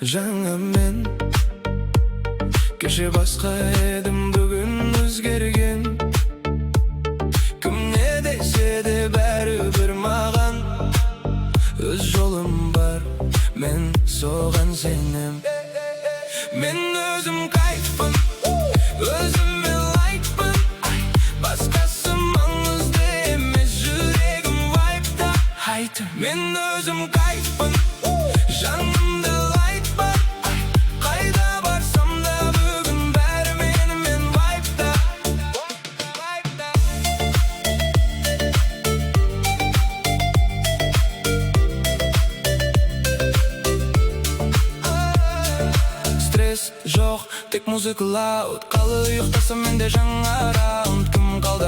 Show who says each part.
Speaker 1: жаңа мен. Кеше басқа едім, бүгін өзгерген. Кім не десе де бәрібір маған өз жолым бар, мен соған сенем. Мен өзім кайфпын, өзіме лайкпын. Басқасы маңызды емес, жүрегім вайпта. Мен өзім кайфпын, жанымда лайк бар. Қайда барсам да бүгін бәрі менімен вайпта. Стресс жоқ, тек музыка лауд. Қалы ұйықтасам менде жаңа раунд. Кім қалды